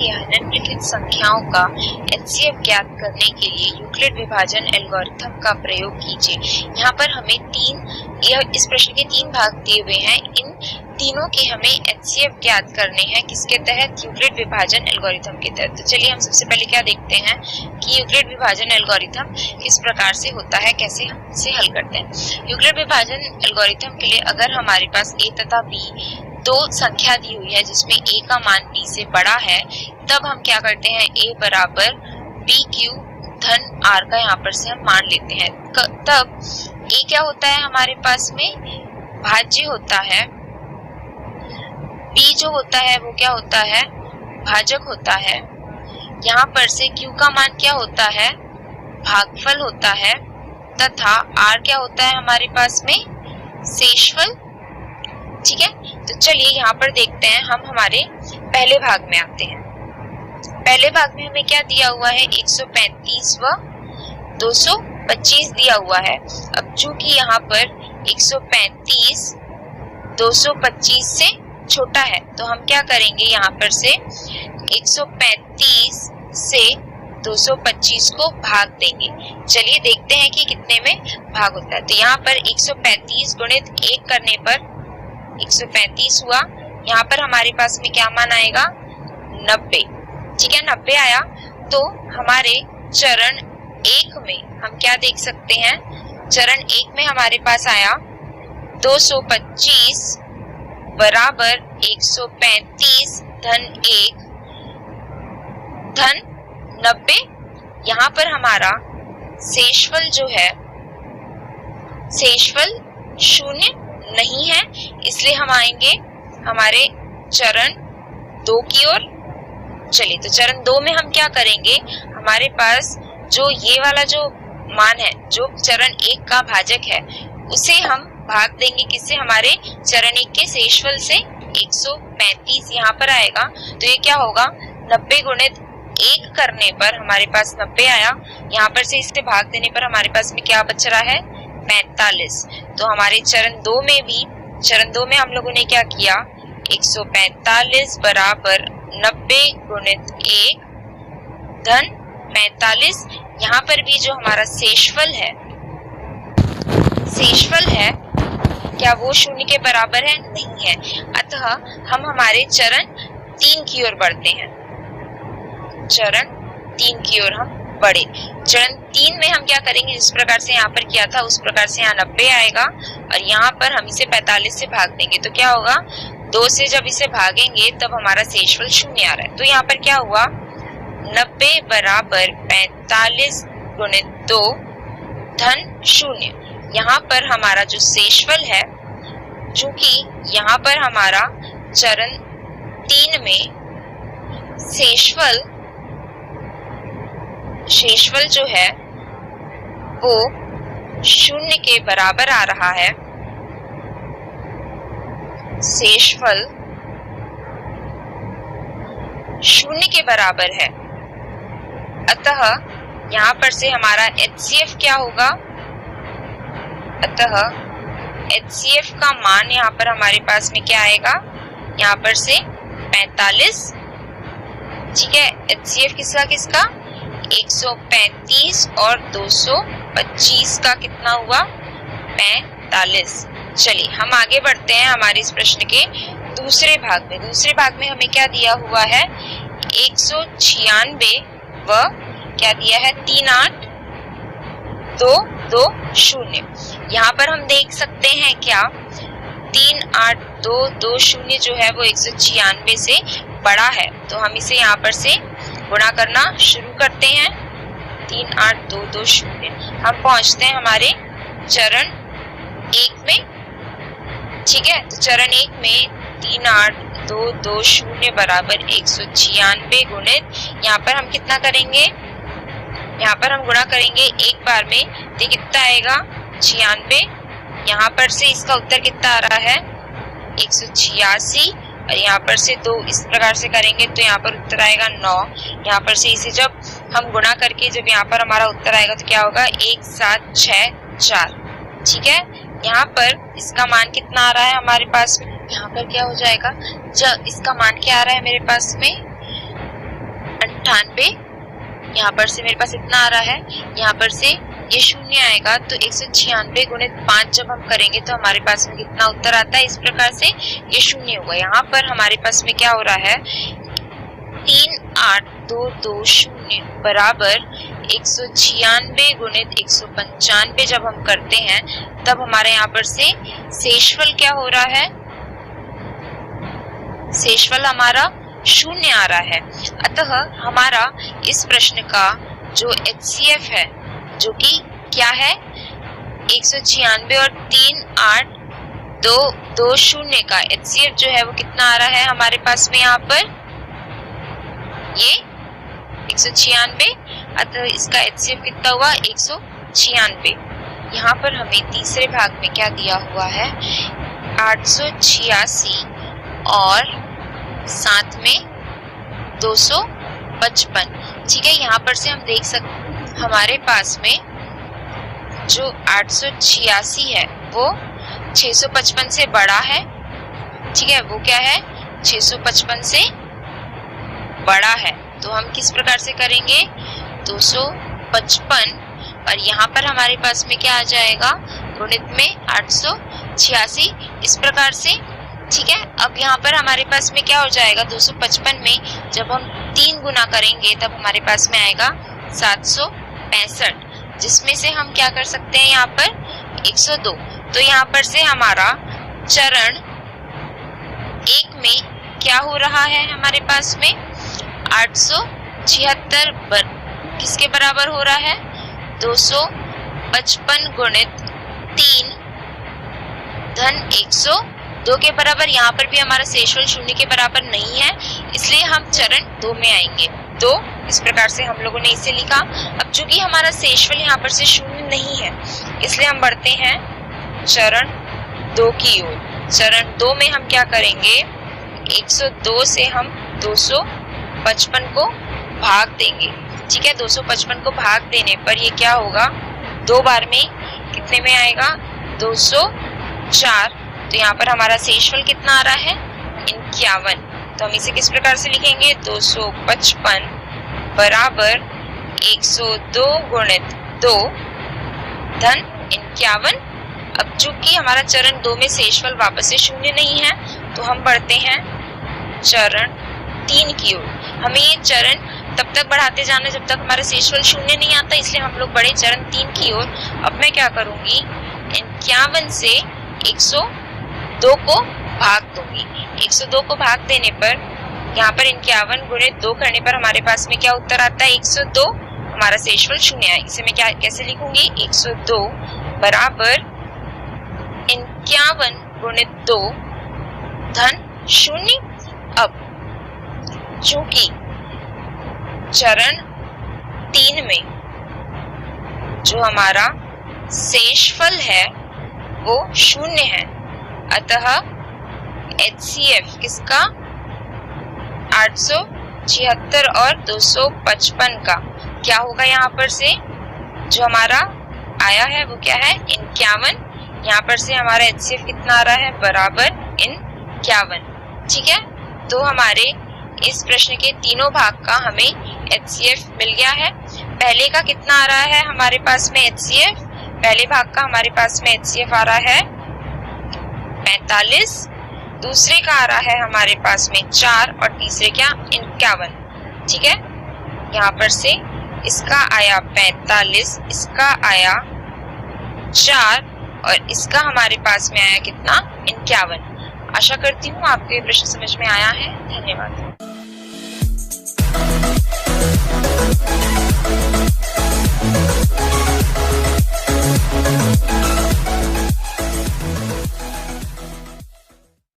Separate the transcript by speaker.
Speaker 1: या निम्नलिखित संख्याओं का एचसीएफ ज्ञात करने के लिए यूक्लिड विभाजन एल्गोरिथम का प्रयोग कीजिए। यहाँ पर हमें इस प्रश्न के 3 भाग दिए हुए हैं। इन तीनों के हमें एचसीएफ ज्ञात करने हैं किसके तहत? यूक्लिड विभाजन एल्गोरिथम के तहत। तो चलिए हम सबसे पहले क्या देखते हैं कि यूक्लिड विभाजन एल्गोरिथम किस प्रकार से होता है, कैसे हम इसे हल करते हैं। यूक्लिड विभाजन एल्गोरिथम के लिए अगर हमारे पास a तथा b दो संख्या दी हुई है जिसमें a का मान b से बड़ा है, तब हम क्या करते हैं, a बराबर b क्यूब धन r का यहाँ पर से हम मान लेते हैं। तब a क्या होता है हमारे पास में, भाज्य होता है, b जो होता है वो क्या होता है, भाजक होता है। यहाँ पर से q का मान क्या होता है, भागफल होता है, तथा r क्या होता है हमारे पास में, शेषफल। ठीक है, तो चलिए यहाँ पर देखते हैं, हम हमारे पहले भाग में आते हैं। पहले भाग में हमें क्या दिया हुआ है, 135 व 225 दिया हुआ है। अब चूंकि यहाँ पर 135 225 से छोटा है, तो हम क्या करेंगे, यहाँ पर से 135 से 225 को भाग देंगे। चलिए देखते हैं कि कितने में भाग होता है। तो यहाँ पर 135 गुणित 1 करने पर 135 हुआ। यहाँ पर हमारे पास में क्या मान आएगा, 90। ठीक है, 90 आया। तो हमारे चरण 1 में हम क्या देख सकते हैं, चरण 1 में हमारे पास आया 225 बराबर 135 धन 1 धन 90। यहाँ पर हमारा शेषफल जो है, शेषफल 0 नहीं है, इसलिए हम आएंगे हमारे चरण 2 की ओर। चलिए, तो चरण 2 में हम क्या करेंगे, हमारे पास जो ये वाला जो मान है, जो चरण 1 का भाजक है, उसे हम भाग देंगे किससे, हमारे चरण 1 के शेषफल से। 135 यहाँ पर आएगा, तो ये क्या होगा, 90 गुणित 1 करने पर हमारे पास 90 आया। यहाँ पर से इससे भाग देने पर हमारे पास में क्या बच रहा है, 45। तो हमारे चरण 2 में भी, चरण 2 में हम लोगों ने क्या किया, 145 बराबर 90 गुणित 1 धन 45। यहाँ पर भी जो हमारा शेषफल है, शेषफल है क्या वो 0 के बराबर है, नहीं है। अतः हम हमारे चरण 3 की ओर बढ़ते हैं। चरण 3 की ओर हम बढ़े। चरण 3 में हम क्या करेंगे, जिस प्रकार से यहाँ पर किया था उस प्रकार से यहाँ 90 आएगा और यहाँ पर हम इसे 45 से भाग देंगे। तो क्या होगा, 2 से जब इसे भागेंगे तब हमारा शेषफल 0 आ रहा है। तो यहाँ पर क्या हुआ, 90 बराबर 45 गुणित 2 धन 0। यहाँ पर हमारा जो शेषफल है, चूंकि यहाँ पर हमारा चरण 3 में शेषफल जो है वो 0 के बराबर आ रहा है। शेषफल 0 के बराबर है, अतः यहाँ पर से हमारा एचसीएफ क्या होगा, अतः एचसीएफ का मान यहाँ पर हमारे पास में क्या आएगा, यहाँ पर से 45। ठीक है, एचसीएफ किसका किसका, 135 और 225 का कितना हुआ, 45। चलिए हम आगे बढ़ते हैं हमारे इस प्रश्न के दूसरे भाग में। दूसरे भाग में हमें क्या दिया हुआ है, 196 व क्या दिया है, 38220। यहाँ पर हम देख सकते हैं क्या, 38220 जो है वो 196 से बड़ा है। तो हम इसे यहाँ पर से गुणा करना शुरू करते हैं। 38220 हम पहुंचते हैं हमारे चरण 1 में। ठीक है, तो चरण 1 में 38220 बराबर 196 गुणित, यहाँ पर हम कितना करेंगे, यहाँ पर हम गुणा करेंगे एक बार में, तो कितना आएगा 96। यहाँ पर से इसका उत्तर कितना आ रहा है, 186। और यहाँ पर से 2 इस प्रकार से करेंगे तो यहाँ पर उत्तर आएगा 9। यहाँ पर से इसे जब हम गुणा करके जब यहाँ पर हमारा उत्तर आएगा तो क्या होगा, 1764। ठीक है, यहाँ पर इसका मान कितना आ रहा है हमारे पास में, यहाँ पर क्या हो जाएगा, जब इसका मान क्या आ रहा है मेरे पास में 96, यहाँ पर से मेरे पास इतना आ रहा है, यहाँ पर से ये शून्य आएगा, तो 196 गुणित 5 जब हम करेंगे तो हमारे पास में कितना उत्तर आता है, इस प्रकार से ये शून्य होगा। यहाँ पर हमारे पास में क्या हो रहा है, 38220 बराबर 196 गुणित 195 जब हम करते हैं तब हमारे यहाँ पर से शेषफल क्या हो रहा है, शेषफल हमारा शून्य आ रहा है। अतः हमारा इस प्रश्न का जो HCF है, जो कि क्या है 196 और 38220 का HCF जो है वो कितना आ रहा है हमारे पास में, यहाँ पर ये 196, अतः इसका HCF कितना हुआ 196। यहाँ पर हमें तीसरे भाग में क्या दिया हुआ है, 886 और साथ में 255। ठीक है, यहाँ पर से हम देख सकते हमारे पास में जो 886 है वो 655 से बड़ा है। ठीक है, वो क्या है 655 से बड़ा है, तो हम किस प्रकार से करेंगे 255 और यहाँ पर हमारे पास में क्या आ जाएगा गुणित में 886 इस प्रकार से। ठीक है, अब यहाँ पर हमारे पास में क्या हो जाएगा 255 में जब हम 3 गुना करेंगे तब हमारे पास में आएगा 765, जिसमें से हम क्या कर सकते हैं यहाँ पर 102। तो यहाँ पर से हमारा चरण 1 में क्या हो रहा है हमारे पास में 876 किसके बराबर हो रहा है 255 गुणित 3 धन 102 के बराबर। यहाँ पर भी हमारा शेषफल शून्य के बराबर नहीं है, इसलिए हम चरण 2 में आएंगे। तो इस प्रकार से हम लोगों ने इसे लिखा। अब चूंकि हमारा शेषफल यहाँ पर से शून्य नहीं है, इसलिए हम बढ़ते हैं चरण 2 की ओर। चरण 2 में हम क्या करेंगे 102 से हम 255 को भाग देंगे। ठीक है, 255 को भाग देने पर ये क्या होगा 2 बार में कितने में आएगा 204। तो यहाँ पर हमारा शेषफल कितना आ रहा है 51। तो हम इसे किस प्रकार से लिखेंगे 255 बराबर 102 गुणित 2 धन 51। अब चूंकि हमारा चरण 2 में शेषफल वापस से शून्य नहीं है, तो हम बढ़ते हैं चरण 3 की ओर। हमें ये चरण तब तक बढ़ाते जाना जब तक हमारा शेषफल शून्य नहीं आता, इसलिए हम लोग बढ़े चरण 3 की ओर। अब मैं क्या करूंगी 51 से 102 को भाग दूंगी। 102 को भाग देने पर यहाँ पर 51 गुणित 2 करने पर हमारे पास में क्या उत्तर आता है 102। हमारा शेषफल शून्य है, इसे मैं क्या कैसे लिखूंगी 102 बराबर 51 गुणित 2 धन 0। अब चूंकि चरण 3 में जो हमारा शेषफल है वो शून्य है, अतः HCF किसका 876 और 255 का क्या होगा, यहाँ पर से जो हमारा आया है वो क्या है 51। यहाँ पर से हमारा HCF कितना आ रहा है बराबर 51। ठीक है, तो हमारे इस प्रश्न के तीनों भाग का हमें HCF मिल गया है। पहले का कितना आ रहा है हमारे पास में HCF, पहले भाग का हमारे पास में HCF आ रहा है 45, दूसरे का आ रहा है हमारे पास में 4 और तीसरे क्या 51। ठीक है, यहाँ पर से इसका आया 45, इसका आया 4 और इसका हमारे पास में आया कितना 51। आशा करती हूँ आपको ये प्रश्न समझ में आया है। धन्यवाद।